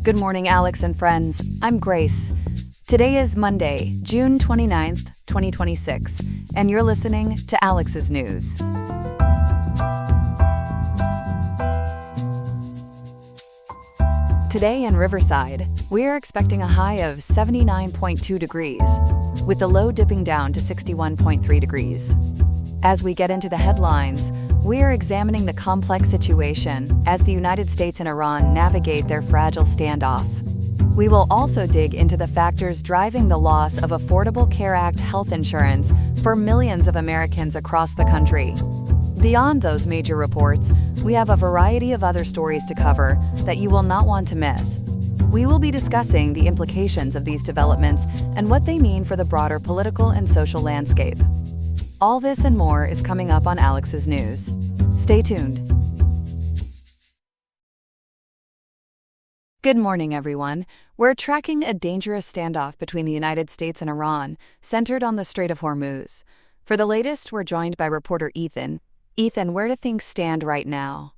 Good morning, Alex and friends. I'm Grace. Today is Monday, June 29th, 2026, and you're listening to Alex's News. Today in Riverside, we're expecting a high of 79.2 degrees, with the low dipping down to 61.3 degrees. As we get into the headlines, we're examining the complex situation as the United States and Iran navigate their fragile standoff. We will also dig into the factors driving the loss of Affordable Care Act health insurance for millions of Americans across the country. Beyond those major reports, we have a variety of other stories to cover that you will not want to miss. We will be discussing the implications of these developments and what they mean for the broader political and social landscape. All this and more is coming up on Alex's News. Stay tuned. Good morning, everyone. We're tracking a dangerous standoff between the United States and Iran, centered on the Strait of Hormuz. For the latest, we're joined by reporter Ethan. Ethan, where do things stand right now?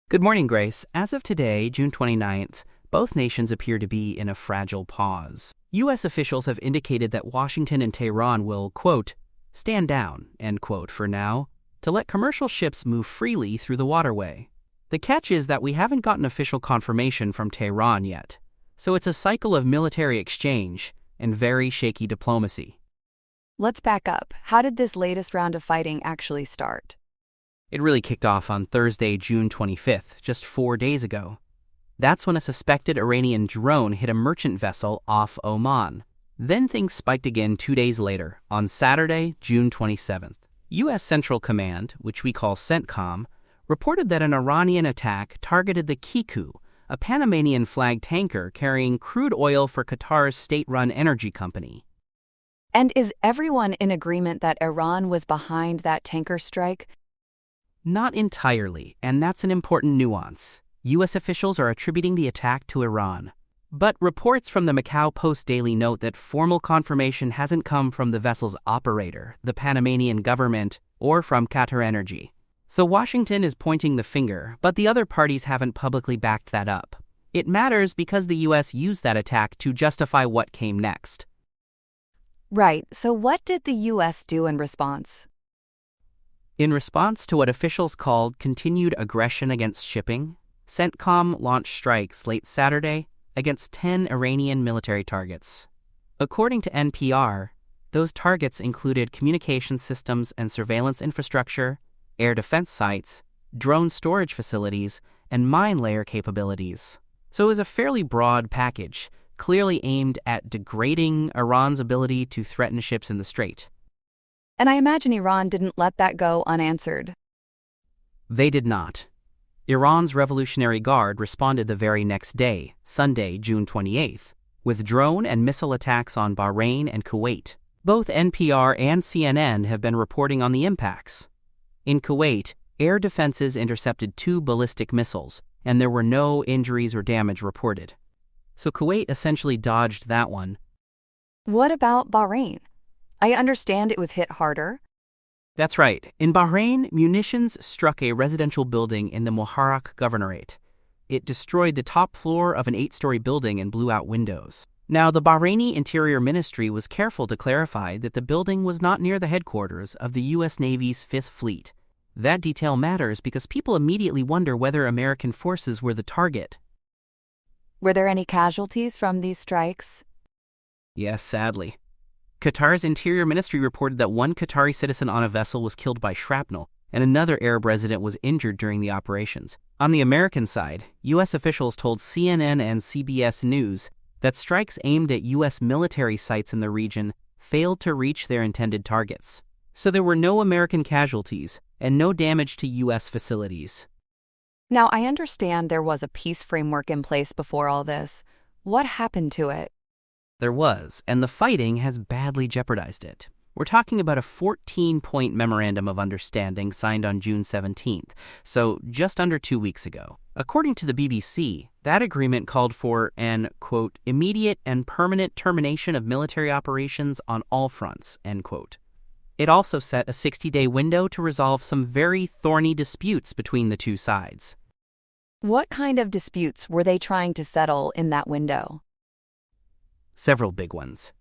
Good morning, Grace. As of today, June 29th, both nations appear to be in a fragile pause. U.S. officials have indicated that Washington and Tehran will, quote, stand down, end quote, for now, to let commercial ships move freely through the waterway. The catch is that we haven't gotten official confirmation from Tehran yet, so it's a cycle of military exchange and very shaky diplomacy. Let's back up. How did this latest round of fighting actually start? It really kicked off on Thursday, June 25th, just 4 days ago. That's when a suspected Iranian drone hit a merchant vessel off Oman. Then things spiked again 2 days later, on Saturday, June 27th. U.S. Central Command, which we call CENTCOM, reported that an Iranian attack targeted the Kiku, a Panamanian-flagged tanker carrying crude oil for Qatar's state-run energy company. And is everyone in agreement that Iran was behind that tanker strike? Not entirely, and that's an important nuance. U.S. officials are attributing the attack to Iran. But reports from the Macau Post-Daily note that formal confirmation hasn't come from the vessel's operator, the Panamanian government, or from Qatar Energy. So Washington is pointing the finger, but the other parties haven't publicly backed that up. It matters because the U.S. used that attack to justify what came next. Right, so what did the U.S. do in response? In response to what officials called continued aggression against shipping, CENTCOM launched strikes late Saturday against 10 Iranian military targets. According to NPR, those targets included communication systems and surveillance infrastructure, air defense sites, drone storage facilities, and mine layer capabilities. So it was a fairly broad package, clearly aimed at degrading Iran's ability to threaten ships in the Strait. And I imagine Iran didn't let that go unanswered. They did not. Iran's Revolutionary Guard responded the very next day, Sunday, June 28th, with drone and missile attacks on Bahrain and Kuwait. Both NPR and CNN have been reporting on the impacts. In Kuwait, air defenses intercepted 2 ballistic missiles, and there were no injuries or damage reported. So Kuwait essentially dodged that one. What about Bahrain? I understand it was hit harder. That's right. In Bahrain, munitions struck a residential building in the Muharraq Governorate. It destroyed the top floor of an 8-story building and blew out windows. Now, the Bahraini Interior Ministry was careful to clarify that the building was not near the headquarters of the U.S. Navy's 5th Fleet. That detail matters because people immediately wonder whether American forces were the target. Were there any casualties from these strikes? Yes, sadly. Qatar's Interior Ministry reported that one Qatari citizen on a vessel was killed by shrapnel, and another Arab resident was injured during the operations. On the American side, U.S. officials told CNN and CBS News that strikes aimed at U.S. military sites in the region failed to reach their intended targets. So there were no American casualties and no damage to U.S. facilities. Now, I understand there was a peace framework in place before all this. What happened to it? There was, and the fighting has badly jeopardized it. We're talking about a 14-point memorandum of understanding signed on June 17th, so just under 2 weeks ago. According to the BBC, that agreement called for an, quote, immediate and permanent termination of military operations on all fronts, end quote. It also set a 60-day window to resolve some very thorny disputes between the two sides. What kind of disputes were they trying to settle in that window? Several big ones.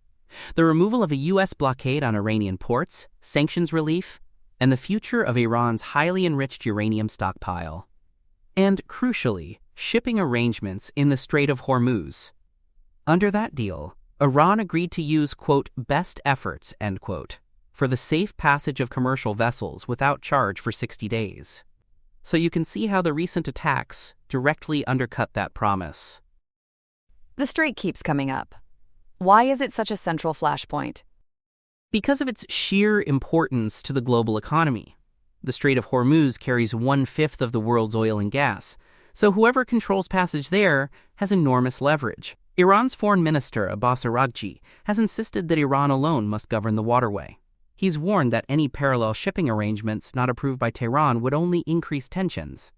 The removal of a U.S. blockade on Iranian ports, sanctions relief, and the future of Iran's highly enriched uranium stockpile. And, crucially, shipping arrangements in the Strait of Hormuz. Under that deal, Iran agreed to use, quote, best efforts, end quote, for the safe passage of commercial vessels without charge for 60 days. So you can see how the recent attacks directly undercut that promise. The strait keeps coming up. Why is it such a central flashpoint? Because of its sheer importance to the global economy. The Strait of Hormuz carries 1/5 of the world's oil and gas, so whoever controls passage there has enormous leverage. Iran's foreign minister, Abbas Araghchi, has insisted that Iran alone must govern the waterway. He's warned that any parallel shipping arrangements not approved by Tehran would only increase tensions.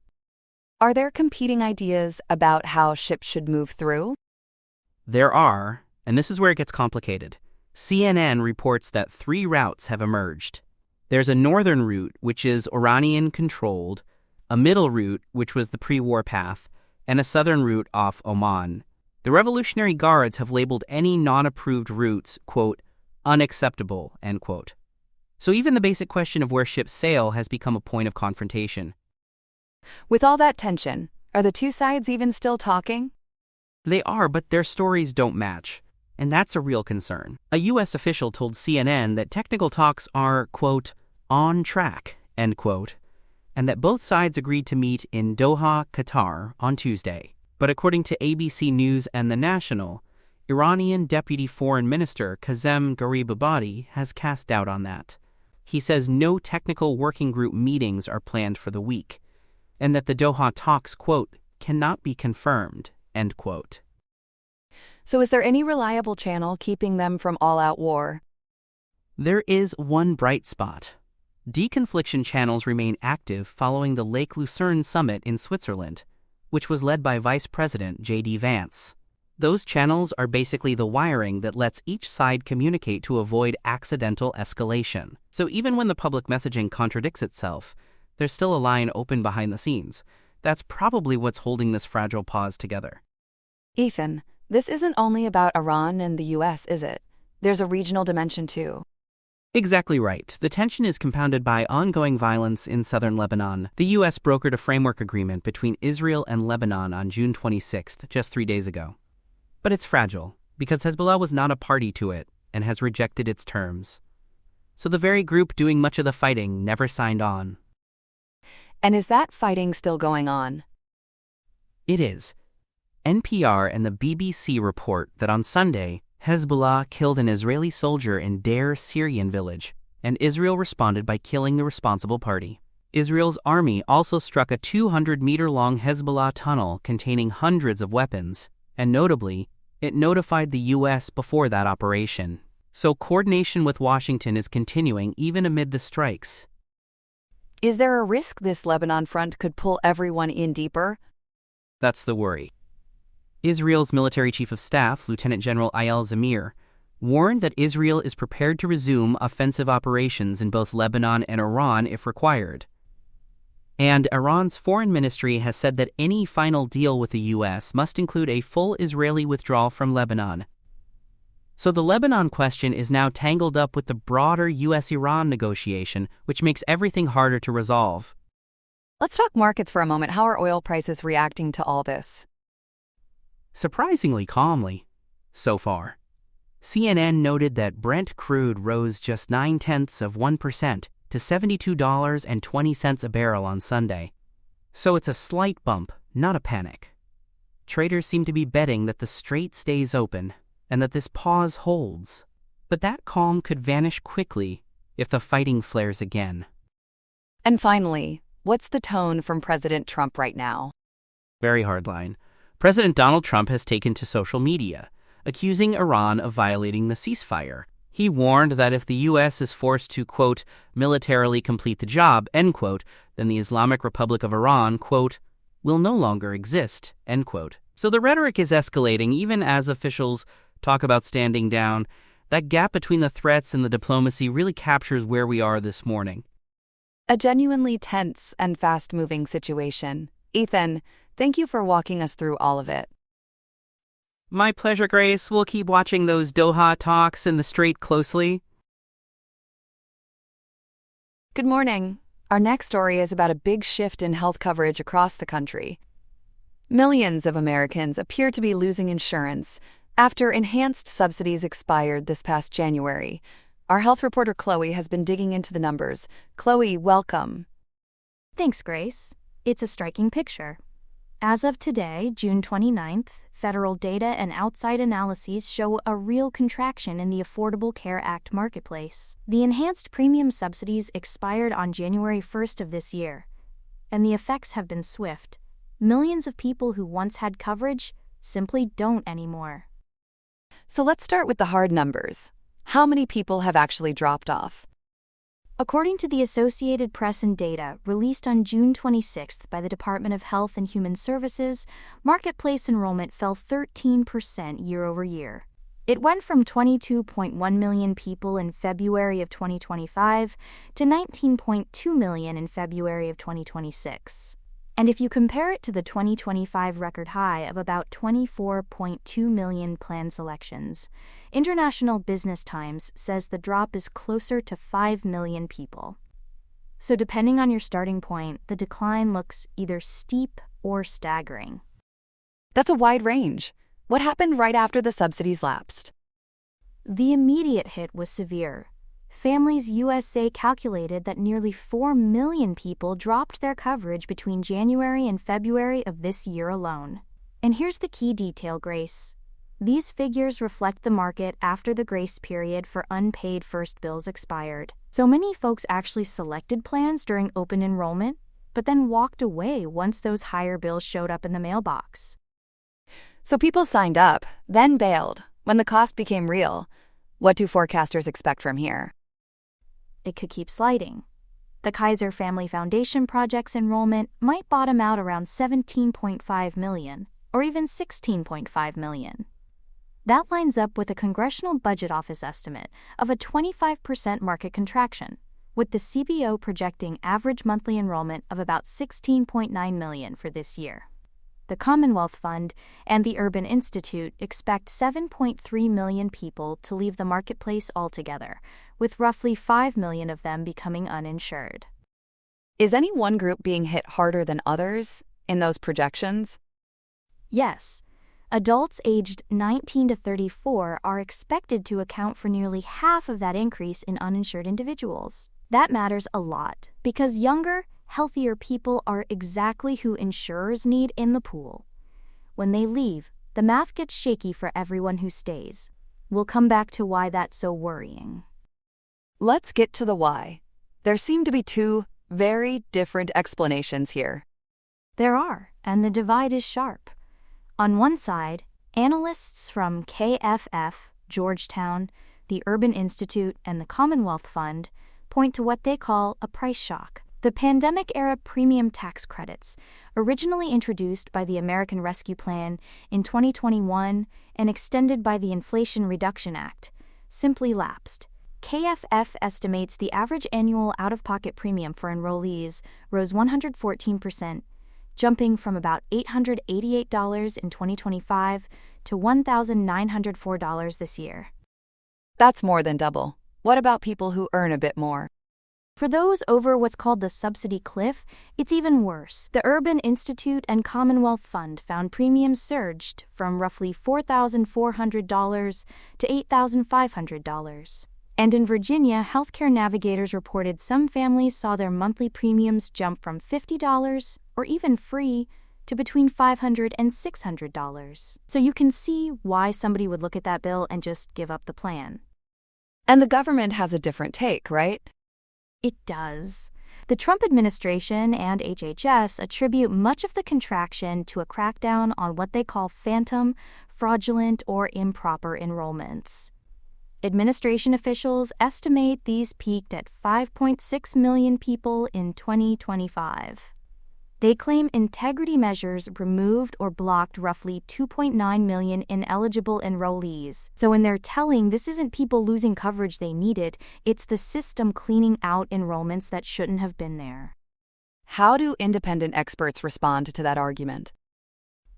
Are there competing ideas about how ships should move through? There are, and this is where it gets complicated. CNN reports that 3 routes have emerged. There's a northern route, which is Iranian-controlled, a middle route, which was the pre-war path, and a southern route off Oman. The Revolutionary Guards have labeled any non-approved routes, quote, unacceptable, end quote. So even the basic question of where ships sail has become a point of confrontation. With all that tension, are the two sides even still talking? They are, but their stories don't match. And that's a real concern. A U.S. official told CNN that technical talks are, quote, on track, end quote, and that both sides agreed to meet in Doha, Qatar, on Tuesday. But according to ABC News and The National, Iranian Deputy Foreign Minister Kazem Garibabadi has cast doubt on that. He says no technical working group meetings are planned for the week, and that the Doha talks, quote, cannot be confirmed, end quote. So is there any reliable channel keeping them from all-out war? There is one bright spot. Deconfliction channels remain active following the Lake Lucerne summit in Switzerland, which was led by Vice President J.D. Vance. Those channels are basically the wiring that lets each side communicate to avoid accidental escalation. So even when the public messaging contradicts itself, there's still a line open behind the scenes. That's probably what's holding this fragile pause together. Ethan, this isn't only about Iran and the U.S., is it? There's a regional dimension too. Exactly right. The tension is compounded by ongoing violence in southern Lebanon. The U.S. brokered a framework agreement between Israel and Lebanon on June 26th, just 3 days ago. But it's fragile, because Hezbollah was not a party to it and has rejected its terms. So the very group doing much of the fighting never signed on. And is that fighting still going on? It is. NPR and the BBC report that on Sunday, Hezbollah killed an Israeli soldier in Deir Syrian village, and Israel responded by killing the responsible party. Israel's army also struck a 200-meter-long Hezbollah tunnel containing hundreds of weapons, and notably, it notified the U.S. before that operation. So coordination with Washington is continuing even amid the strikes. Is there a risk this Lebanon front could pull everyone in deeper? That's the worry. Israel's military chief of staff, Lieutenant General Eyal Zamir, warned that Israel is prepared to resume offensive operations in both Lebanon and Iran if required. And Iran's foreign ministry has said that any final deal with the U.S. must include a full Israeli withdrawal from Lebanon. So the Lebanon question is now tangled up with the broader U.S.-Iran negotiation, which makes everything harder to resolve. Let's talk markets for a moment. How are oil prices reacting to all this? Surprisingly calmly, so far. CNN noted that Brent crude rose just 0.9% to $72.20 a barrel on Sunday. So it's a slight bump, not a panic. Traders seem to be betting that the strait stays open and that this pause holds. But that calm could vanish quickly if the fighting flares again. And finally, what's the tone from President Trump right now? Very hard line. President Donald Trump has taken to social media, accusing Iran of violating the ceasefire. He warned that if the U.S. is forced to, quote, militarily complete the job, end quote, then the Islamic Republic of Iran, quote, will no longer exist, end quote. So the rhetoric is escalating even as officials talk about standing down. That gap between the threats and the diplomacy really captures where we are this morning. A genuinely tense and fast-moving situation. Ethan, Thank you for walking us through all of it. My pleasure, Grace. We'll keep watching those Doha talks in the Strait closely. Good morning. Our next story is about a big shift in health coverage across the country. Millions of Americans appear to be losing insurance after enhanced subsidies expired this past January. Our health reporter Chloe has been digging into the numbers. Chloe, welcome. Thanks, Grace. It's a striking picture. As of today, June 29th, federal data and outside analyses show a real contraction in the Affordable Care Act marketplace. The enhanced premium subsidies expired on January 1st of this year, and the effects have been swift. Millions of people who once had coverage simply don't anymore. So let's start with the hard numbers. How many people have actually dropped off? According to the Associated Press and data released on June 26th by the Department of Health and Human Services, marketplace enrollment fell 13% year over year. It went from 22.1 million people in February of 2025 to 19.2 million in February of 2026. And if you compare it to the 2025 record high of about 24.2 million plan selections, International Business Times says the drop is closer to 5 million people. So depending on your starting point, the decline looks either steep or staggering. That's a wide range. What happened right after the subsidies lapsed? The immediate hit was severe. Families USA calculated that nearly 4 million people dropped their coverage between January and February of this year alone. And here's the key detail, Grace. These figures reflect the market after the grace period for unpaid first bills expired. So many folks actually selected plans during open enrollment, but then walked away once those higher bills showed up in the mailbox. So people signed up, then bailed, when the cost became real. What do forecasters expect from here? It could keep sliding. The Kaiser Family Foundation project's enrollment might bottom out around 17.5 million, or even 16.5 million. That lines up with a Congressional Budget Office estimate of a 25% market contraction, with the CBO projecting average monthly enrollment of about 16.9 million for this year. The Commonwealth Fund and the Urban Institute expect 7.3 million people to leave the marketplace altogether, with roughly 5 million of them becoming uninsured. Is any one group being hit harder than others in those projections? Yes. Adults aged 19 to 34 are expected to account for nearly half of that increase in uninsured individuals. That matters a lot, because younger, healthier people are exactly who insurers need in the pool. When they leave, the math gets shaky for everyone who stays. We'll come back to why that's so worrying. Let's get to the why. There seem to be two very different explanations here. There are, and the divide is sharp. On one side, analysts from KFF, Georgetown, the Urban Institute, and the Commonwealth Fund point to what they call a price shock. The pandemic-era premium tax credits, originally introduced by the American Rescue Plan in 2021 and extended by the Inflation Reduction Act, simply lapsed. KFF estimates the average annual out-of-pocket premium for enrollees rose 114%, jumping from about $888 in 2025 to $1,904 this year. That's more than double. What about people who earn a bit more? For those over what's called the subsidy cliff, it's even worse. The Urban Institute and Commonwealth Fund found premiums surged from roughly $4,400 to $8,500. And in Virginia, Healthcare Navigators reported some families saw their monthly premiums jump from $50, or even free, to between $500 and $600. So you can see why somebody would look at that bill and just give up the plan. And the government has a different take, right? It does. The Trump administration and HHS attribute much of the contraction to a crackdown on what they call phantom, fraudulent, or improper enrollments. Administration officials estimate these peaked at 5.6 million people in 2025. They claim integrity measures removed or blocked roughly 2.9 million ineligible enrollees. So when they're telling this isn't people losing coverage they needed, it's the system cleaning out enrollments that shouldn't have been there. How do independent experts respond to that argument?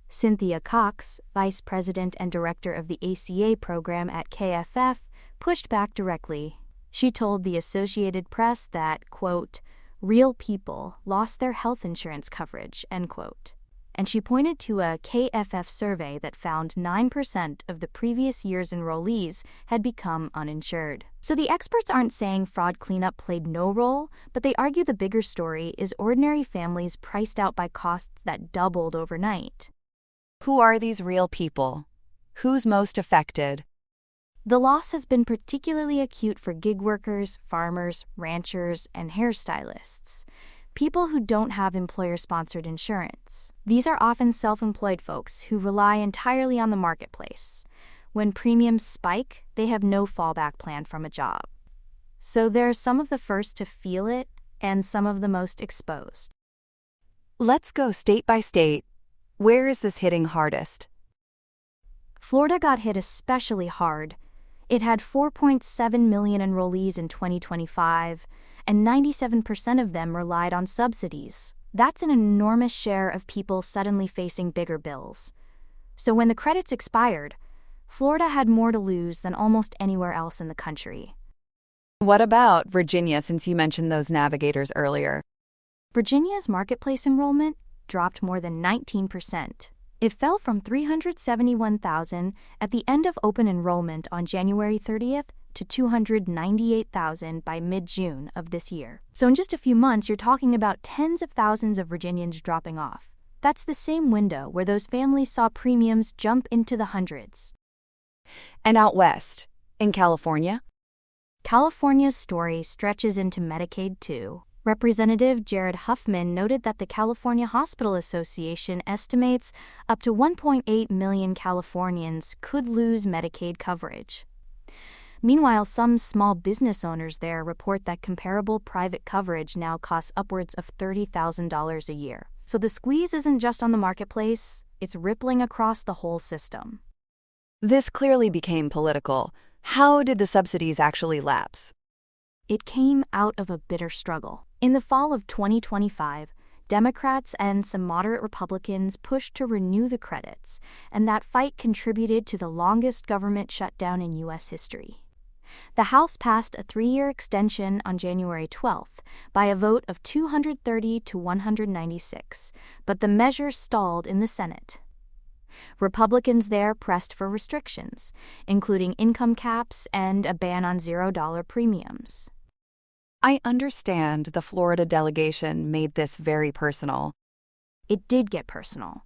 Cynthia Cox, vice president and director of the ACA program at KFF, pushed back directly. She told the Associated Press that, quote, real people lost their health insurance coverage, end quote. And she pointed to a KFF survey that found 9% of the previous year's enrollees had become uninsured. So the experts aren't saying fraud cleanup played no role, but they argue the bigger story is ordinary families priced out by costs that doubled overnight. Who are these real people? Who's most affected? The loss has been particularly acute for gig workers, farmers, ranchers, and hairstylists. People who don't have employer-sponsored insurance. These are often self-employed folks who rely entirely on the marketplace. When premiums spike, they have no fallback plan from a job. So they're some of the first to feel it and some of the most exposed. Let's go state by state. Where is this hitting hardest? Florida got hit especially hard. It had 4.7 million enrollees in 2025, and 97% of them relied on subsidies. That's an enormous share of people suddenly facing bigger bills. So when the credits expired, Florida had more to lose than almost anywhere else in the country. What about Virginia, since you mentioned those navigators earlier? Virginia's marketplace enrollment dropped more than 19%. It fell from 371,000 at the end of open enrollment on January 30th to 298,000 by mid-June of this year. So in just a few months, you're talking about tens of thousands of Virginians dropping off. That's the same window where those families saw premiums jump into the hundreds. And out west, in California? California's story stretches into Medicaid too. Representative Jared Huffman noted that the California Hospital Association estimates up to 1.8 million Californians could lose Medicaid coverage. Meanwhile, some small business owners there report that comparable private coverage now costs upwards of $30,000 a year. So the squeeze isn't just on the marketplace, it's rippling across the whole system. This clearly became political. How did the subsidies actually lapse? It came out of a bitter struggle. In the fall of 2025, Democrats and some moderate Republicans pushed to renew the credits, and that fight contributed to the longest government shutdown in U.S. history. The House passed a 3-year extension on January 12th by a vote of 230 to 196, but the measure stalled in the Senate. Republicans there pressed for restrictions, including income caps and a ban on $0 premiums. I understand the Florida delegation made this very personal. It did get personal.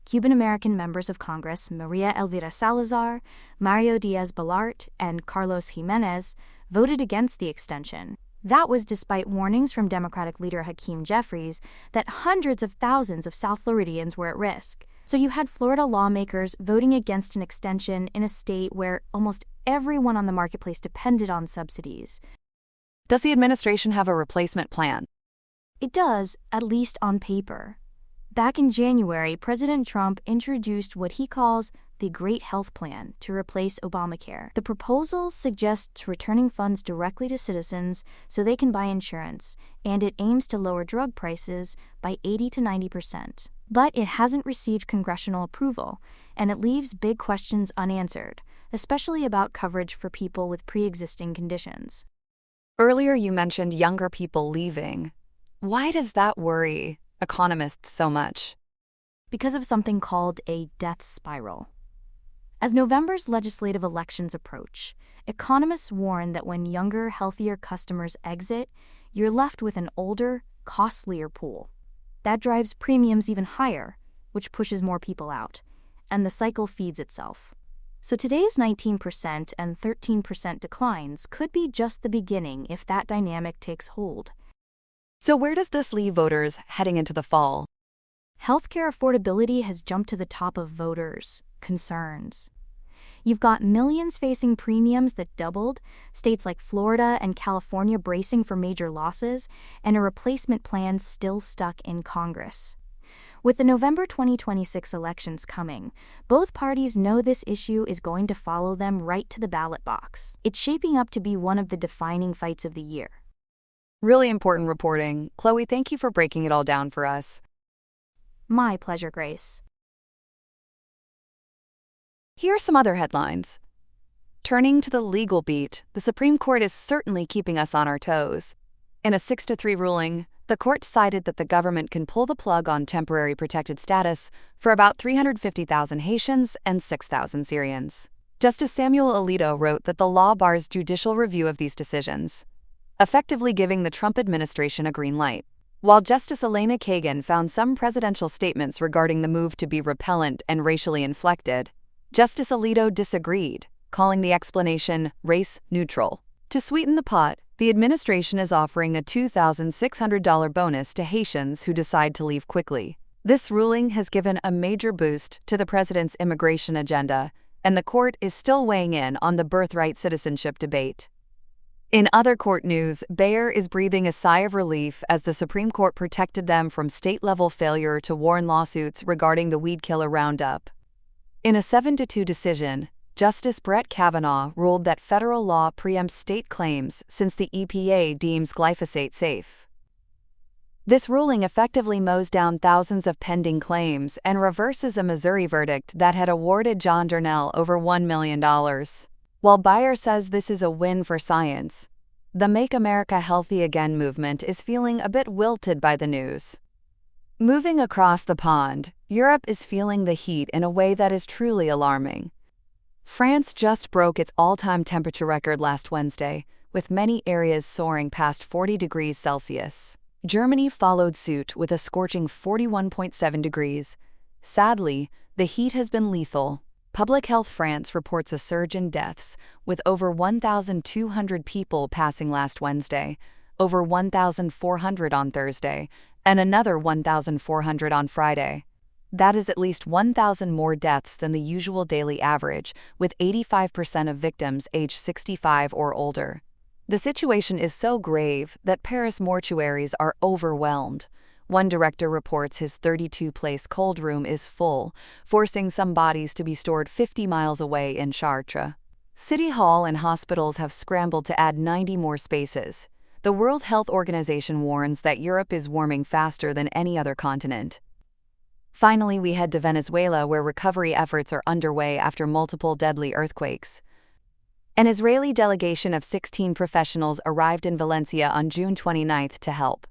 Cuban-American members of Congress Maria Elvira Salazar, Mario Diaz-Balart, and Carlos Jimenez voted against the extension. That was despite warnings from Democratic leader Hakeem Jeffries that hundreds of thousands of South Floridians were at risk. So you had Florida lawmakers voting against an extension in a state where almost everyone on the marketplace depended on subsidies. Does the administration have a replacement plan? It does, at least on paper. Back in January, President Trump introduced what he calls the Great Health Plan to replace Obamacare. The proposal suggests returning funds directly to citizens so they can buy insurance, and it aims to lower drug prices by 80 to 90%. But it hasn't received congressional approval, and it leaves big questions unanswered, especially about coverage for people with pre-existing conditions. Earlier you mentioned younger people leaving. Why does that worry economists so much? Because of something called a death spiral. As November's legislative elections approach, economists warn that when younger, healthier customers exit, you're left with an older, costlier pool. That drives premiums even higher, which pushes more people out, and the cycle feeds itself. So today's 19% and 13% declines could be just the beginning if that dynamic takes hold. So where does this leave voters heading into the fall? Healthcare affordability has jumped to the top of voters' concerns. You've got millions facing premiums that doubled, states like Florida and California bracing for major losses, and a replacement plan still stuck in Congress. With the November 2026 elections coming, both parties know this issue is going to follow them right to the ballot box. It's shaping up to be one of the defining fights of the year. Really important reporting. Chloe, thank you for breaking it all down for us. My pleasure, Grace. Here are some other headlines. Turning to the legal beat, the Supreme Court is certainly keeping us on our toes. In a 6-3 ruling, the court decided that the government can pull the plug on temporary protected status for about 350,000 Haitians and 6,000 Syrians. Justice Samuel Alito wrote that the law bars judicial review of these decisions, effectively giving the Trump administration a green light. While Justice Elena Kagan found some presidential statements regarding the move to be repellent and racially inflected, Justice Alito disagreed, calling the explanation race-neutral. To sweeten the pot, the administration is offering a $2,600 bonus to Haitians who decide to leave quickly. This ruling has given a major boost to the president's immigration agenda, and the court is still weighing in on the birthright citizenship debate. In other court news, Bayer is breathing a sigh of relief as the Supreme Court protected them from state-level failure to warn lawsuits regarding the weed killer Roundup. In a 7-2 decision, Justice Brett Kavanaugh ruled that federal law preempts state claims since the EPA deems glyphosate safe. This ruling effectively mows down thousands of pending claims and reverses a Missouri verdict that had awarded John Darnell over $1 million. While Bayer says this is a win for science, the Make America Healthy Again movement is feeling a bit wilted by the news. Moving across the pond, Europe is feeling the heat in a way that is truly alarming. France just broke its all-time temperature record last Wednesday, with many areas soaring past 40 degrees Celsius. Germany followed suit with a scorching 41.7 degrees. Sadly, the heat has been lethal. Public Health France reports a surge in deaths, with over 1,200 people passing last Wednesday, over 1,400 on Thursday, and another 1,400 on Friday. That is at least 1,000 more deaths than the usual daily average, with 85% of victims aged 65 or older. The situation is so grave that Paris mortuaries are overwhelmed. One director reports his 32-place cold room is full, forcing some bodies to be stored 50 miles away in Chartres. City Hall and hospitals have scrambled to add 90 more spaces. The World Health Organization warns that Europe is warming faster than any other continent. Finally, we head to Venezuela, where recovery efforts are underway after multiple deadly earthquakes. An Israeli delegation of 16 professionals arrived in Valencia on June 29 to help.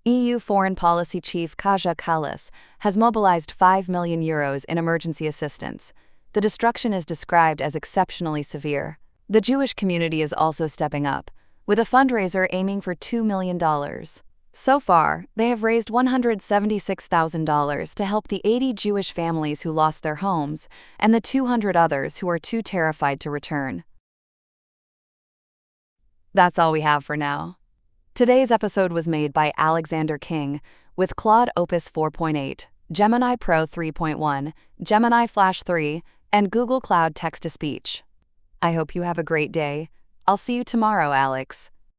EU Foreign Policy Chief Kaja Kallas has mobilized €5 million in emergency assistance. The destruction is described as exceptionally severe. The Jewish community is also stepping up, with a fundraiser aiming for $2 million. So far, they have raised $176,000 to help the 80 Jewish families who lost their homes and the 200 others who are too terrified to return. That's all we have for now. Today's episode was made by Alexander King with Claude Opus 4.8, Gemini Pro 3.1, Gemini Flash 3, and Google Cloud Text-to-Speech. I hope you have a great day. I'll see you tomorrow, Alex.